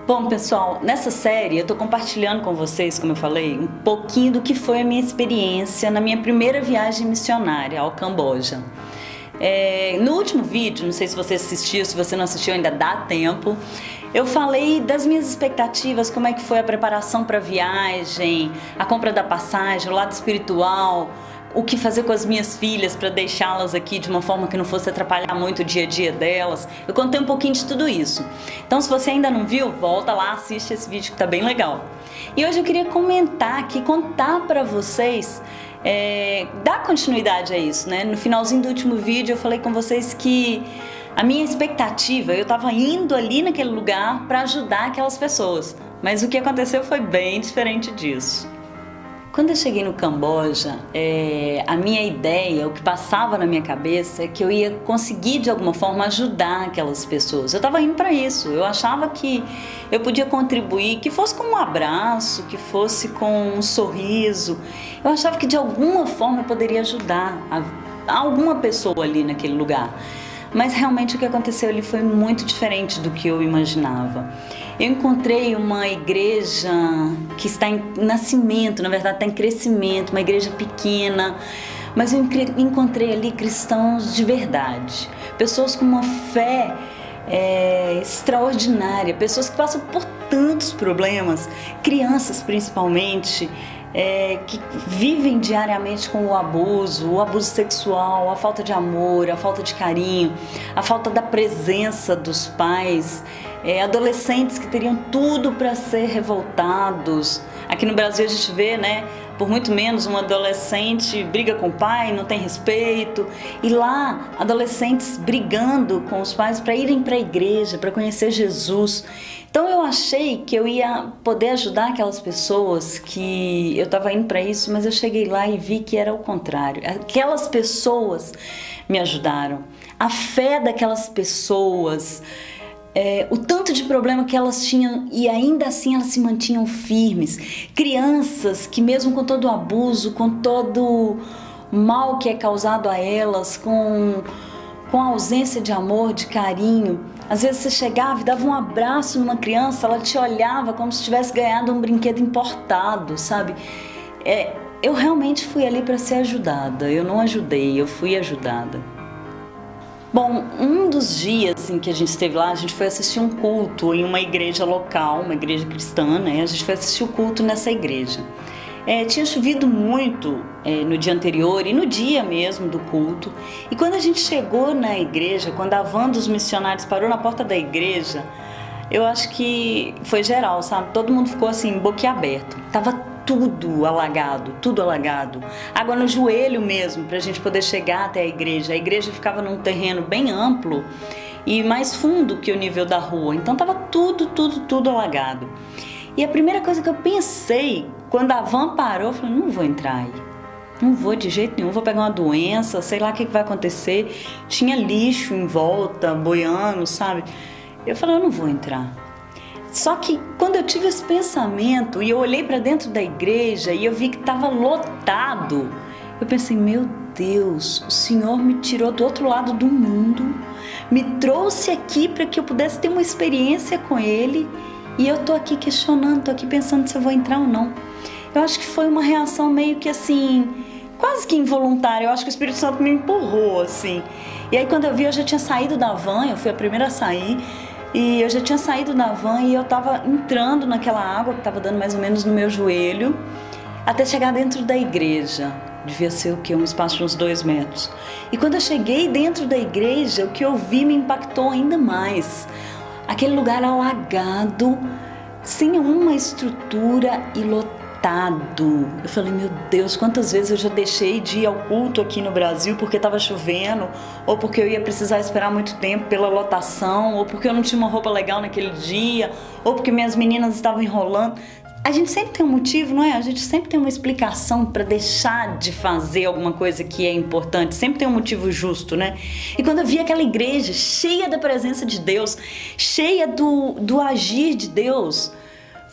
Bom, pessoal, nessa série eu estou compartilhando com vocês, como eu falei, um pouquinho do que foi a minha experiência na minha primeira viagem missionária ao Camboja. No último vídeo, não sei se você assistiu, se você não assistiu ainda dá tempo, eu falei das minhas expectativas, como é que foi a preparação para a viagem, a compra da passagem, o lado espiritual, o que fazer com as minhas filhas para deixá-las aqui de uma forma que não fosse atrapalhar muito o dia a dia delas. Eu contei um pouquinho de tudo isso. Então, se você ainda não viu, volta lá, assiste esse vídeo que tá bem legal. E hoje eu queria comentar aqui, contar para vocês, dar continuidade a isso, né? No finalzinho do último vídeo eu falei com vocês que a minha expectativa, eu estava indo ali naquele lugar para ajudar aquelas pessoas, mas o que aconteceu foi bem diferente disso. Quando eu cheguei no Camboja, a minha ideia, o que passava na minha cabeça é que eu ia conseguir de alguma forma ajudar aquelas pessoas. Eu estava indo para isso, eu achava que eu podia contribuir, que fosse com um abraço, que fosse com um sorriso. Eu achava que de alguma forma eu poderia ajudar alguma pessoa ali naquele lugar. Mas realmente o que aconteceu ali foi muito diferente do que eu imaginava. Eu encontrei uma igreja que está em nascimento, na verdade está em crescimento, uma igreja pequena, mas eu encontrei ali cristãos de verdade, pessoas com uma fé extraordinária, pessoas que passam por tantos problemas, crianças principalmente, que vivem diariamente com o abuso sexual, a falta de amor, a falta de carinho, a falta da presença dos pais, adolescentes que teriam tudo para ser revoltados. Aqui no Brasil a gente vê, né, por muito menos um adolescente briga com o pai, não tem respeito, e lá adolescentes brigando com os pais para irem para a igreja, para conhecer Jesus. Então eu achei que eu ia poder ajudar aquelas pessoas, que eu estava indo para isso, mas eu cheguei lá e vi que era o contrário. Aquelas pessoas me ajudaram. A fé daquelas pessoas, o tanto de problema que elas tinham e ainda assim elas se mantinham firmes. Crianças que mesmo com todo o abuso, com todo o mal que é causado a elas, com a ausência de amor, de carinho, às vezes você chegava e dava um abraço numa criança, ela te olhava como se tivesse ganhado um brinquedo importado, sabe? Eu realmente fui ali para ser ajudada, eu não ajudei, eu fui ajudada. Bom, um dos dias em que a gente esteve lá, a gente foi assistir um culto em uma igreja local, uma igreja cristã, né? A gente foi assistir o culto nessa igreja. Tinha chovido muito no dia anterior e no dia mesmo do culto. E quando a gente chegou na igreja, quando a van dos missionários parou na porta da igreja, eu acho que foi geral, sabe? Todo mundo ficou assim, boquiaberto. Tava tudo alagado. Água no joelho mesmo, pra gente poder chegar até a igreja. A igreja ficava num terreno bem amplo e mais fundo que o nível da rua. Então tava tudo alagado. E a primeira coisa que eu pensei, quando a van parou, eu falei, não vou entrar aí. Não vou de jeito nenhum, vou pegar uma doença, sei lá o que vai acontecer. Tinha lixo em volta, boiando, sabe? Eu falei, eu não vou entrar. Só que quando eu tive esse pensamento e eu olhei para dentro da igreja e eu vi que estava lotado, eu pensei, meu Deus, o Senhor me tirou do outro lado do mundo, me trouxe aqui para que eu pudesse ter uma experiência com Ele, e eu tô aqui questionando, tô aqui pensando se eu vou entrar ou não. Eu acho que foi uma reação meio que assim, quase que involuntária. Eu acho que o Espírito Santo me empurrou assim. E aí quando eu vi, eu já tinha saído da van, eu fui a primeira a sair, e eu já tinha saído da van e eu tava entrando naquela água que tava dando mais ou menos no meu joelho, até chegar dentro da igreja. Devia ser o quê? Um espaço de uns 2 metros. E quando eu cheguei dentro da igreja, o que eu vi me impactou ainda mais. Aquele lugar alagado, sem uma estrutura e lotado. Eu falei, meu Deus, quantas vezes eu já deixei de ir ao culto aqui no Brasil porque estava chovendo, ou porque eu ia precisar esperar muito tempo pela lotação, ou porque eu não tinha uma roupa legal naquele dia, ou porque minhas meninas estavam enrolando. A gente sempre tem um motivo, não é? A gente sempre tem uma explicação para deixar de fazer alguma coisa que é importante. Sempre tem um motivo justo, né? E quando eu vi aquela igreja cheia da presença de Deus, cheia do agir de Deus,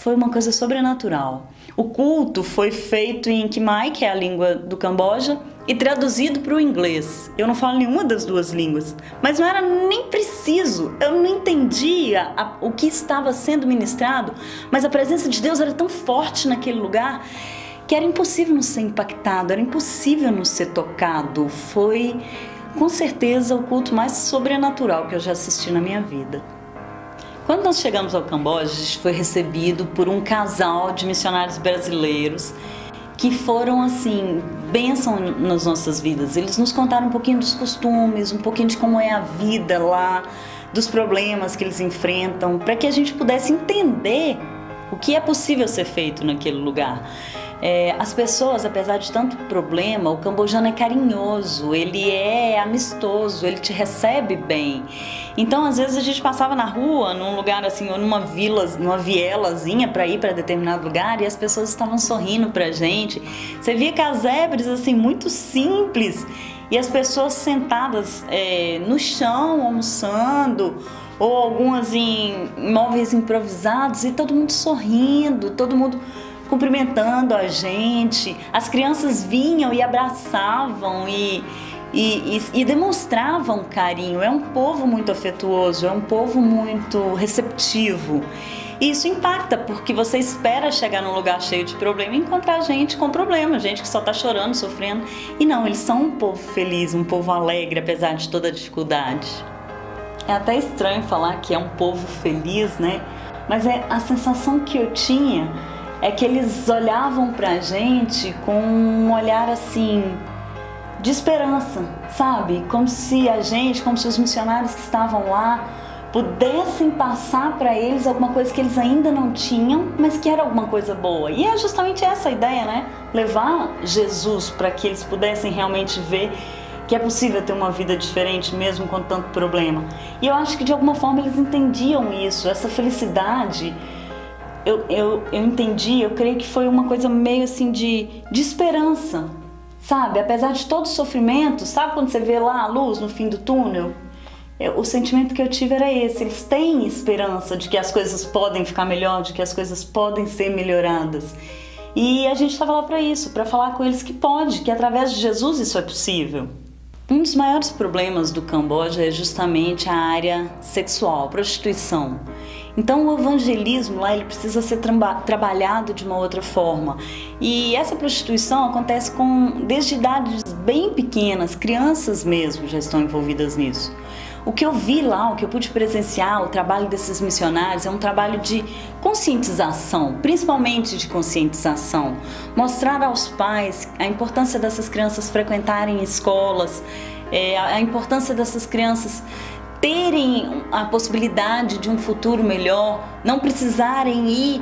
foi uma coisa sobrenatural. O culto foi feito em Khmer, que é a língua do Camboja, e traduzido para o inglês. Eu não falo nenhuma das duas línguas, mas não era nem preciso. Eu não entendia o que estava sendo ministrado, mas a presença de Deus era tão forte naquele lugar que era impossível não ser impactado, era impossível não ser tocado. Foi, com certeza, o culto mais sobrenatural que eu já assisti na minha vida. Quando nós chegamos ao Camboja, a gente foi recebido por um casal de missionários brasileiros que foram, assim, bênção nas nossas vidas. Eles nos contaram um pouquinho dos costumes, um pouquinho de como é a vida lá, dos problemas que eles enfrentam, para que a gente pudesse entender o que é possível ser feito naquele lugar. As pessoas, apesar de tanto problema, o cambojano é carinhoso, ele é amistoso, ele te recebe bem. Então, às vezes a gente passava na rua, num lugar assim, ou numa vielazinha para ir para determinado lugar, e as pessoas estavam sorrindo pra gente. Você via casebres assim muito simples e as pessoas sentadas no chão almoçando, ou algumas em móveis improvisados, e todo mundo sorrindo, todo mundo cumprimentando a gente. As crianças vinham e abraçavam e demonstravam carinho. É um povo muito afetuoso, é um povo muito receptivo. E isso impacta, porque você espera chegar num lugar cheio de problema e encontrar gente com problema, gente que só está chorando, sofrendo. E não, eles são um povo feliz, um povo alegre, apesar de toda a dificuldade. É até estranho falar que é um povo feliz, né? Mas a sensação que eu tinha é que eles olhavam pra gente com um olhar assim de esperança, sabe? Como se os missionários que estavam lá pudessem passar para eles alguma coisa que eles ainda não tinham, mas que era alguma coisa boa. E é justamente essa a ideia, né? Levar Jesus para que eles pudessem realmente ver que é possível ter uma vida diferente mesmo com tanto problema. E eu acho que de alguma forma eles entendiam isso, essa felicidade. Eu entendi, eu creio que foi uma coisa meio assim de esperança, sabe? Apesar de todo o sofrimento, sabe quando você vê lá a luz no fim do túnel? O sentimento que eu tive era esse. Eles têm esperança de que as coisas podem ficar melhor, de que as coisas podem ser melhoradas. E a gente estava lá para isso, para falar com eles que pode, que através de Jesus isso é possível. Um dos maiores problemas do Camboja é justamente a área sexual, a prostituição. Então o evangelismo lá ele precisa ser trabalhado de uma outra forma. E essa prostituição acontece desde idades bem pequenas, crianças mesmo já estão envolvidas nisso. O que eu vi lá, o que eu pude presenciar, o trabalho desses missionários é um trabalho de conscientização, principalmente de conscientização. Mostrar aos pais a importância dessas crianças frequentarem escolas, a importância dessas crianças terem a possibilidade de um futuro melhor, não precisarem ir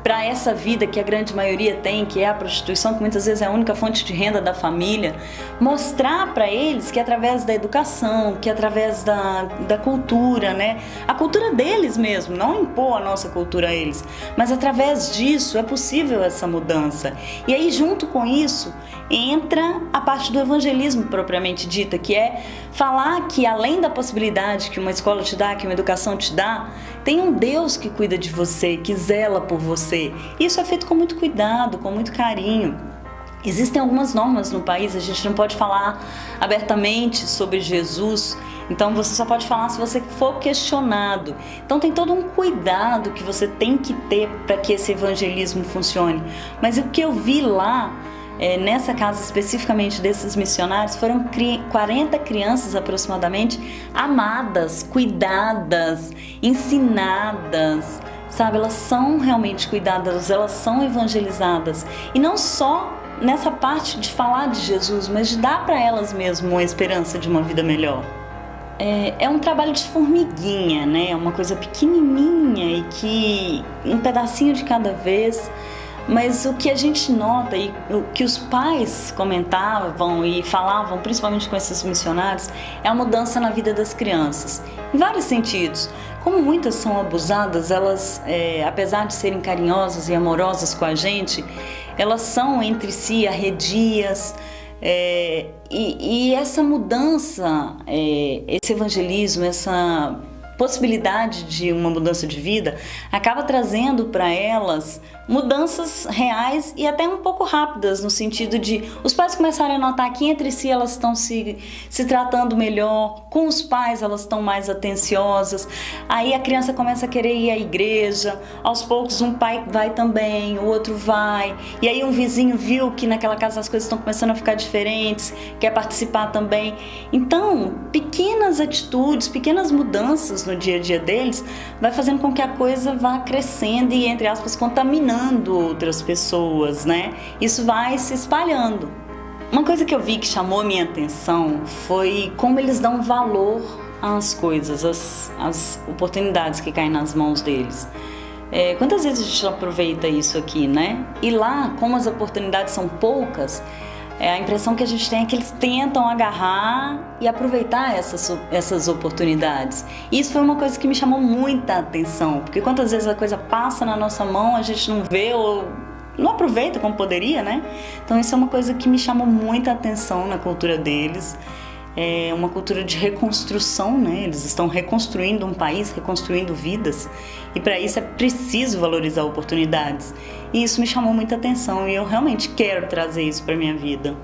para essa vida que a grande maioria tem, que é a prostituição, que muitas vezes é a única fonte de renda da família. Mostrar para eles que através da educação, que através da cultura, né? A cultura deles mesmo, não impor a nossa cultura a eles, mas através disso é possível essa mudança. E aí junto com isso entra a parte do evangelismo propriamente dita, que é falar que além da possibilidade que uma escola te dá, que uma educação te dá, tem um Deus que cuida de você, que zela por você. Isso é feito com muito cuidado, com muito carinho. Existem algumas normas no país, a gente não pode falar abertamente sobre Jesus, então você só pode falar se você for questionado. Então tem todo um cuidado que você tem que ter para que esse evangelismo funcione. Mas o que eu vi lá, nessa casa especificamente desses missionários, foram 40 crianças aproximadamente amadas, cuidadas, ensinadas, sabe? Elas são realmente cuidadas, elas são evangelizadas. E não só nessa parte de falar de Jesus, mas de dar para elas mesmo a esperança de uma vida melhor. É um trabalho de formiguinha, né? É uma coisa pequenininha e que um pedacinho de cada vez. Mas o que a gente nota e o que os pais comentavam e falavam, principalmente com esses missionários, é a mudança na vida das crianças, em vários sentidos. Como muitas são abusadas, elas, apesar de serem carinhosas e amorosas com a gente, elas são entre si arredias. E essa mudança, esse evangelismo, essa possibilidade de uma mudança de vida acaba trazendo para elas mudanças reais e até um pouco rápidas, no sentido de os pais começarem a notar que entre si elas estão se tratando melhor, com os pais elas estão mais atenciosas, aí a criança começa a querer ir à igreja, aos poucos um pai vai também, o outro vai, e aí um vizinho viu que naquela casa as coisas estão começando a ficar diferentes, quer participar também. Então, pequenas atitudes, pequenas mudanças no dia a dia deles vai fazendo com que a coisa vá crescendo e, entre aspas, contaminando outras pessoas, né? Isso vai se espalhando. Uma coisa que eu vi que chamou a minha atenção foi como eles dão valor às coisas, às oportunidades que caem nas mãos deles. Quantas vezes a gente aproveita isso aqui, né? E lá, como as oportunidades são poucas, a impressão que a gente tem é que eles tentam agarrar e aproveitar essas oportunidades. E isso foi uma coisa que me chamou muita atenção, porque quantas vezes a coisa passa na nossa mão, a gente não vê ou não aproveita como poderia, né? Então isso é uma coisa que me chamou muita atenção na cultura deles. É uma cultura de reconstrução, né? Eles estão reconstruindo um país, reconstruindo vidas, e para isso é preciso valorizar oportunidades. E isso me chamou muita atenção e eu realmente quero trazer isso para minha vida.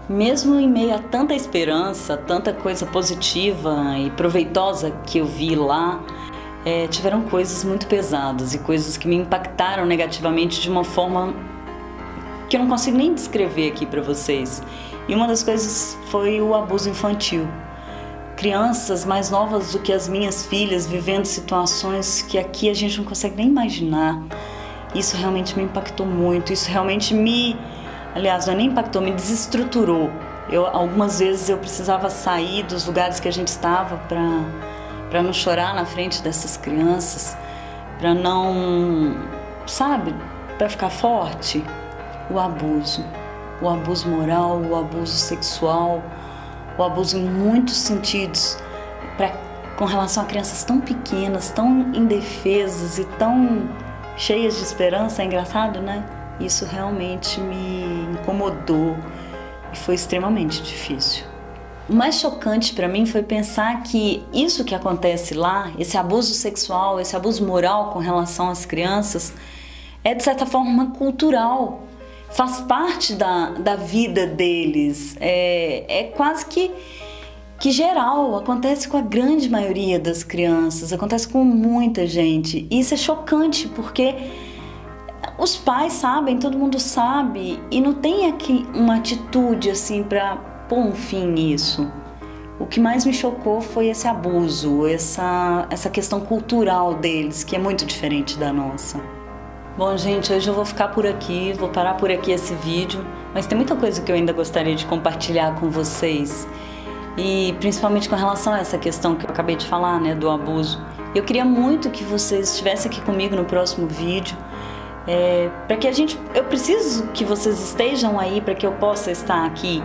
Mesmo em meio a tanta esperança, tanta coisa positiva e proveitosa que eu vi lá, tiveram coisas muito pesadas e coisas que me impactaram negativamente de uma forma que eu não consigo nem descrever aqui para vocês. E uma das coisas foi o abuso infantil. Crianças mais novas do que as minhas filhas vivendo situações que aqui a gente não consegue nem imaginar. Isso realmente me impactou muito, isso realmente aliás, não é nem impactou, me desestruturou. Algumas vezes eu precisava sair dos lugares que a gente estava para não chorar na frente dessas crianças, para não, sabe, para ficar forte. O abuso moral, o abuso sexual, o abuso em muitos sentidos, com relação a crianças tão pequenas, tão indefesas e tão cheias de esperança. É engraçado, né? Isso realmente me incomodou e foi extremamente difícil. O mais chocante para mim foi pensar que isso que acontece lá, esse abuso sexual, esse abuso moral com relação às crianças, é de certa forma cultural. Faz parte da vida deles, quase que geral, acontece com a grande maioria das crianças, acontece com muita gente. E isso é chocante porque os pais sabem, todo mundo sabe, e não tem aqui uma atitude assim para pôr um fim nisso. O que mais me chocou foi esse abuso, essa questão cultural deles, que é muito diferente da nossa. Bom, gente, hoje eu vou ficar por aqui, vou parar por aqui esse vídeo, mas tem muita coisa que eu ainda gostaria de compartilhar com vocês, e principalmente com relação a essa questão que eu acabei de falar, né, do abuso. Eu queria muito que vocês estivessem aqui comigo no próximo vídeo, para que eu preciso que vocês estejam aí para que eu possa estar aqui.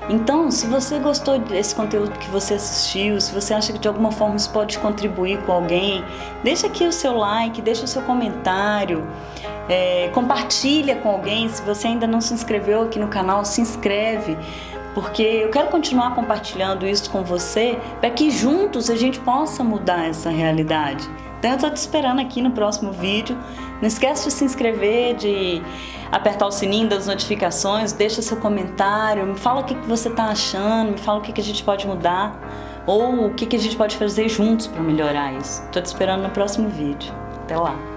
Então, se você gostou desse conteúdo que você assistiu, se você acha que de alguma forma isso pode contribuir com alguém, deixa aqui o seu like, deixa o seu comentário, compartilha com alguém. Se você ainda não se inscreveu aqui no canal, se inscreve, porque eu quero continuar compartilhando isso com você para que juntos a gente possa mudar essa realidade. Então eu estou te esperando aqui no próximo vídeo. Não esquece de se inscrever, de apertar o sininho das notificações, deixa seu comentário, me fala o que você está achando, me fala o que a gente pode mudar ou o que a gente pode fazer juntos para melhorar isso. Estou te esperando no próximo vídeo. Até lá!